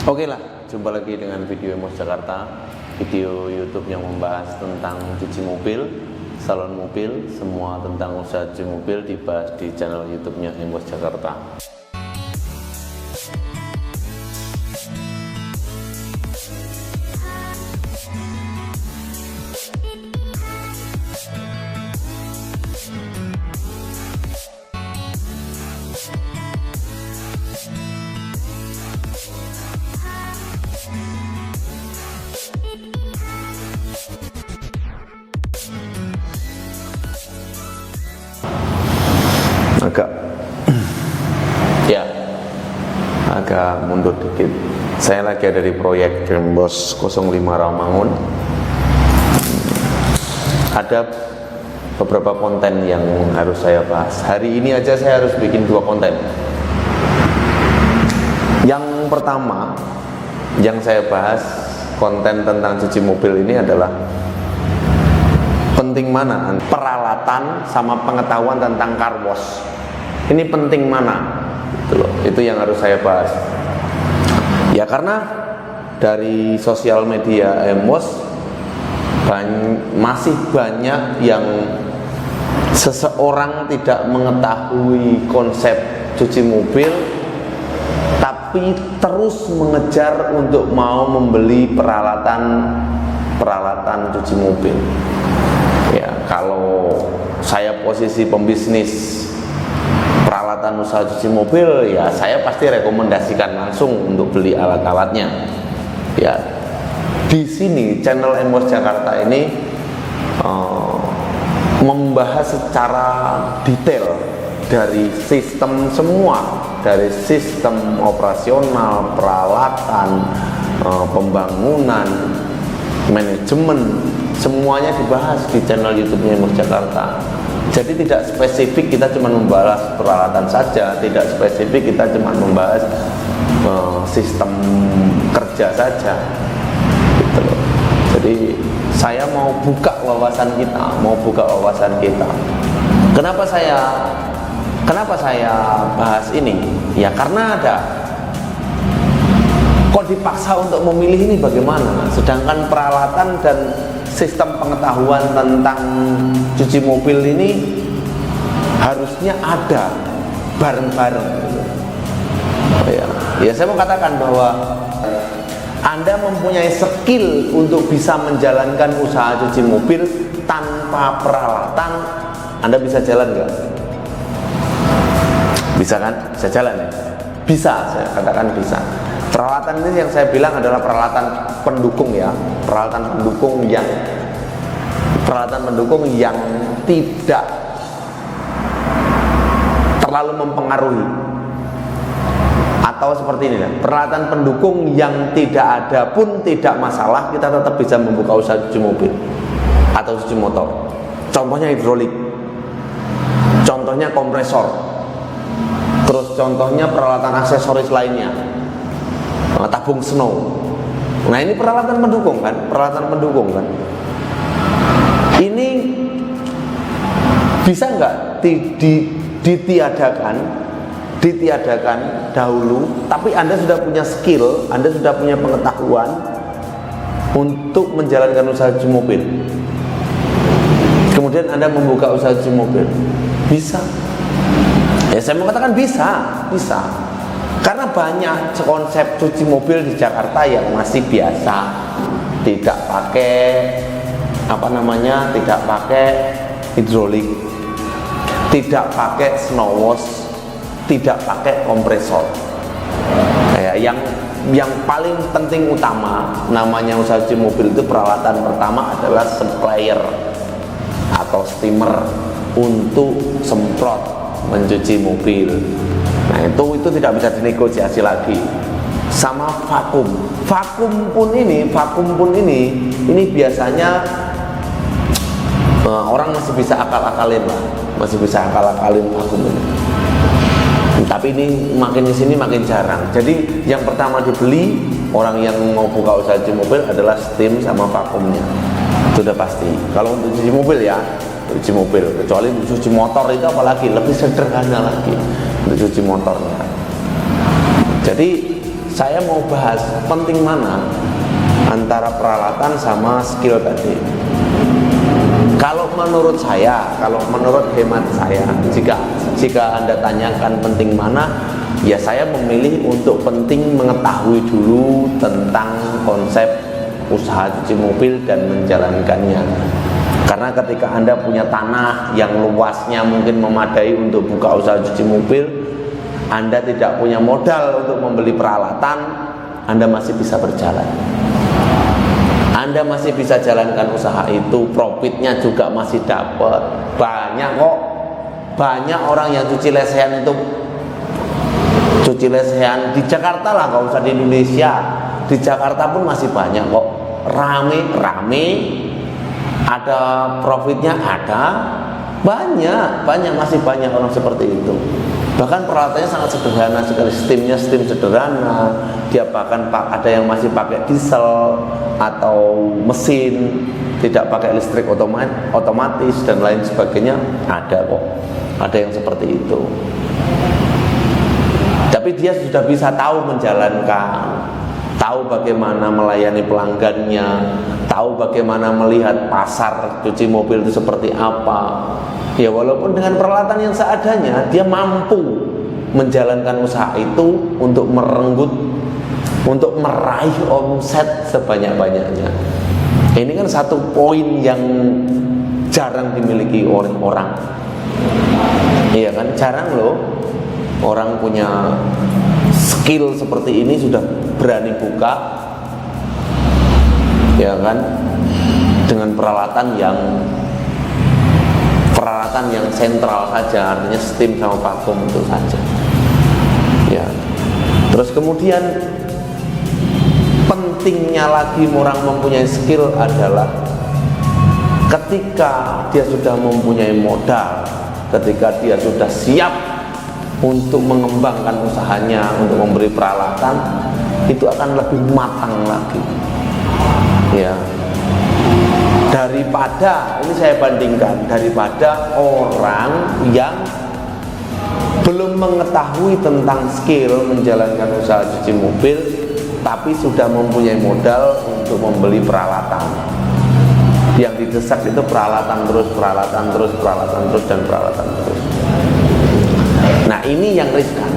Oke lah, jumpa lagi dengan video Emos Jakarta, video YouTube yang membahas tentang cuci mobil, salon mobil, semua tentang usaha cuci mobil dibahas di channel YouTube-nya Emos Jakarta. Agak mundur dikit. Saya lagi ada di proyek Gembos 05 Rawamangun. Ada beberapa konten yang harus saya bahas. Hari ini aja saya harus bikin 2 konten. Yang pertama yang saya bahas, konten tentang cuci mobil ini adalah penting mana peralatan sama pengetahuan tentang car wash. Ini penting mana? Itu yang harus saya bahas. Ya karena dari sosial media Emos masih banyak yang seseorang tidak mengetahui konsep cuci mobil, tapi terus mengejar untuk mau membeli peralatan cuci mobil. Ya kalau saya posisi pembisnis peralatan usaha cuci mobil, ya saya pasti rekomendasikan langsung untuk beli alat-alatnya. Ya di sini channel Emos Jakarta ini membahas secara detail dari sistem semua, dari sistem operasional, peralatan, pembangunan, manajemen, semuanya dibahas di channel YouTube-nya Emos Jakarta. Jadi tidak spesifik kita cuma membahas peralatan saja, tidak spesifik kita cuma membahas sistem kerja saja, gitu loh. Jadi saya mau buka wawasan kita, Kenapa saya bahas ini? Ya karena ada. Kok dipaksa untuk memilih ini bagaimana? Sedangkan peralatan dan sistem pengetahuan tentang cuci mobil ini harusnya ada bareng-bareng. Ya saya mau katakan bahwa Anda mempunyai skill untuk bisa menjalankan usaha cuci mobil tanpa peralatan. Anda bisa jalan nggak? Bisa kan? Bisa jalan ya? Bisa, saya katakan bisa. Peralatan ini yang saya bilang adalah peralatan pendukung ya, peralatan pendukung yang tidak terlalu mempengaruhi, atau seperti ini, peralatan pendukung yang tidak ada pun tidak masalah, kita tetap bisa membuka usaha cuci mobil atau cuci motor. Contohnya hidrolik, contohnya kompresor, terus contohnya peralatan aksesoris lainnya, tabung snow. Nah ini peralatan pendukung kan, Ini bisa nggak ditiadakan dahulu, tapi Anda sudah punya skill, Anda sudah punya pengetahuan untuk menjalankan usaha cuci mobil. Kemudian Anda membuka usaha cuci mobil, bisa? Ya saya mau katakan bisa. Karena banyak konsep cuci mobil di Jakarta yang masih biasa, tidak pakai tidak pakai hidrolik, tidak pakai snow wash, tidak pakai kompresor. Yang paling penting utama namanya usaha cuci mobil itu, peralatan pertama adalah sprayer atau steamer untuk semprot mencuci mobil. Nah itu tidak bisa dinegosiasi lagi. Sama vakum pun ini biasanya orang masih bisa akal-akalin vakum ini. Tapi ini makin di sini makin jarang. Jadi yang pertama dibeli orang yang mau buka usaha cuci mobil adalah steam sama vakumnya. Itu udah pasti. Kalau untuk cuci mobil ya, cuci mobil, kecuali untuk cuci motor itu apalagi lebih sederhana lagi untuk cuci motornya. Jadi saya mau bahas penting mana antara peralatan sama skill tadi. Kalau menurut saya, kalau menurut hemat saya, jika Anda tanyakan penting mana, ya saya memilih untuk penting mengetahui dulu tentang konsep usaha cuci mobil dan menjalankannya. Karena ketika Anda punya tanah yang luasnya mungkin memadai untuk buka usaha cuci mobil, Anda tidak punya modal untuk membeli peralatan, Anda masih bisa berjalan. Anda masih bisa jalankan usaha itu, profitnya juga masih dapat. Banyak kok, banyak orang yang cuci lesehan itu, cuci lesehan di Jakarta lah, nggak usah di Indonesia. Di Jakarta pun masih banyak kok, rame, ada profitnya, ada banyak masih banyak orang seperti itu. Bahkan peralatannya sangat sederhana sekali, steam sederhana. Dia bahkan ada yang masih pakai diesel atau mesin, tidak pakai listrik otomatis dan lain sebagainya. Ada kok, ada yang seperti itu. Tapi dia sudah bisa tahu menjalankan, tahu bagaimana melayani pelanggannya, tahu bagaimana melihat pasar cuci mobil itu seperti apa. Ya walaupun dengan peralatan yang seadanya, dia mampu menjalankan usaha itu untuk merenggut, untuk meraih omset sebanyak-banyaknya. Ini kan satu poin yang jarang dimiliki oleh orang. Iya kan, jarang loh orang punya skill seperti ini sudah berani buka, ya kan, dengan peralatan yang sentral saja, artinya steam sama vakum itu saja. Ya. Terus kemudian pentingnya lagi orang mempunyai skill adalah ketika dia sudah mempunyai modal, ketika dia sudah siap untuk mengembangkan usahanya, untuk memberi peralatan, itu akan lebih matang lagi. Ya. Daripada, ini saya bandingkan, daripada orang yang belum mengetahui tentang skill menjalankan usaha cuci mobil, tapi sudah mempunyai modal untuk membeli peralatan. Yang didesak itu peralatan terus, dan peralatan terus. Nah ini yang riskan.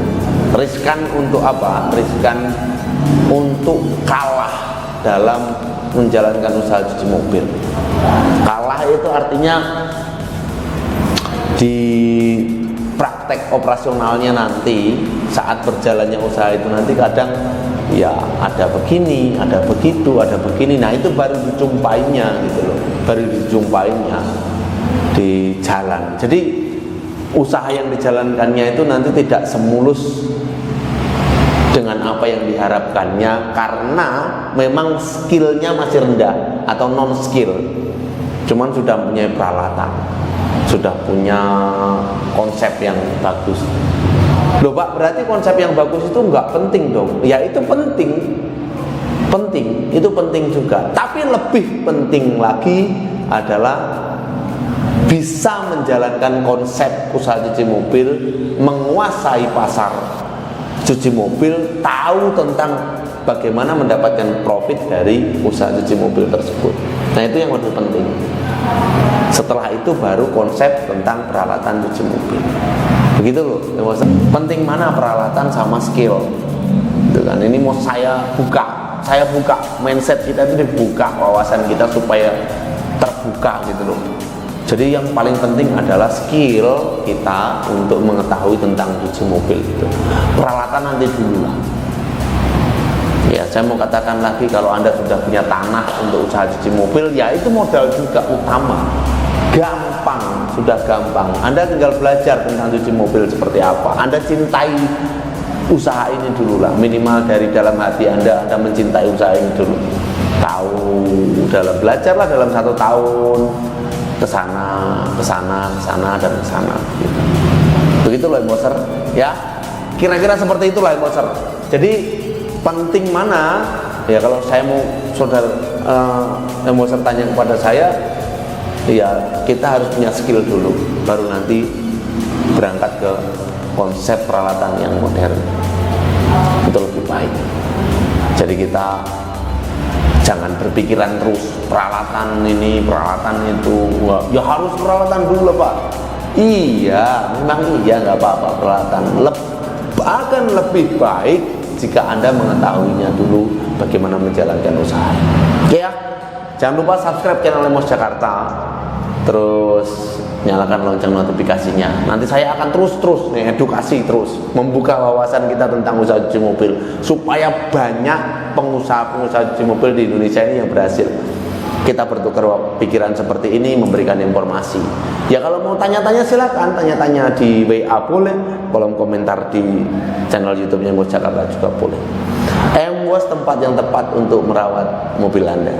Riskan untuk apa? Riskan untuk kalah dalam menjalankan usaha cuci mobil. Kalah itu artinya di praktek operasionalnya nanti, saat berjalannya usaha itu nanti kadang ya ada begini, ada begitu, ada begini. Nah itu baru dijumpainya gitu loh, baru dijumpainya di jalan. Jadi usaha yang dijalankannya itu nanti tidak semulus dengan apa yang diharapkannya, karena memang skillnya masih rendah atau non skill, cuman sudah punya peralatan, sudah punya konsep yang bagus. Loh Pak, berarti konsep yang bagus itu nggak penting dong? Ya itu penting, itu penting juga. Tapi lebih penting lagi adalah bisa menjalankan konsep usaha cuci mobil, menguasai pasar cuci mobil, tahu tentang bagaimana mendapatkan profit dari usaha cuci mobil tersebut. Nah itu yang lebih penting. Setelah itu baru konsep tentang peralatan cuci mobil. Begitu loh. Penting mana peralatan sama skill. Gitu kan. Ini mau saya buka mindset kita itu dibuka, wawasan kita supaya terbuka gitu loh. Jadi yang paling penting adalah skill kita untuk mengetahui tentang cuci mobil itu. Peralatan nanti dulu lah. Ya, saya mau katakan lagi, kalau Anda sudah punya tanah untuk usaha cuci mobil, ya itu modal juga utama. Gampang, sudah gampang. Anda tinggal belajar tentang cuci mobil seperti apa. Anda cintai usaha ini dulu lah, minimal dari dalam hati Anda mencintai usaha ini dulu. Tahu, belajarlah dalam 1 tahun. Kesana dan kesana gitu. Begitu loh Emoser ya, kira-kira seperti itulah Emoser. Jadi penting mana ya, kalau saya mau saudara Emoser tanya kepada saya, ya kita harus punya skill dulu, baru nanti berangkat ke konsep peralatan yang modern. itu lebih baik. Jadi kita jangan berpikiran terus peralatan ini, peralatan itu. Wah, ya harus peralatan dulu Pak. Iya, memang iya, nggak apa-apa peralatan. Akan lebih baik jika Anda mengetahuinya dulu bagaimana menjalankan usaha. Oke ya, jangan lupa subscribe channel Lemos Jakarta, terus nyalakan lonceng notifikasinya. Nanti saya akan terus nih edukasi, terus membuka wawasan kita tentang usaha cuci mobil supaya banyak pengusaha-pengusaha cuci mobil di Indonesia ini yang berhasil. Kita bertukar pikiran seperti ini, memberikan informasi. Ya kalau mau tanya-tanya silakan, tanya-tanya di WA boleh, kolom komentar di channel YouTube-nya Lemos Jakarta juga boleh. Lemos tempat yang tepat untuk merawat mobil Anda.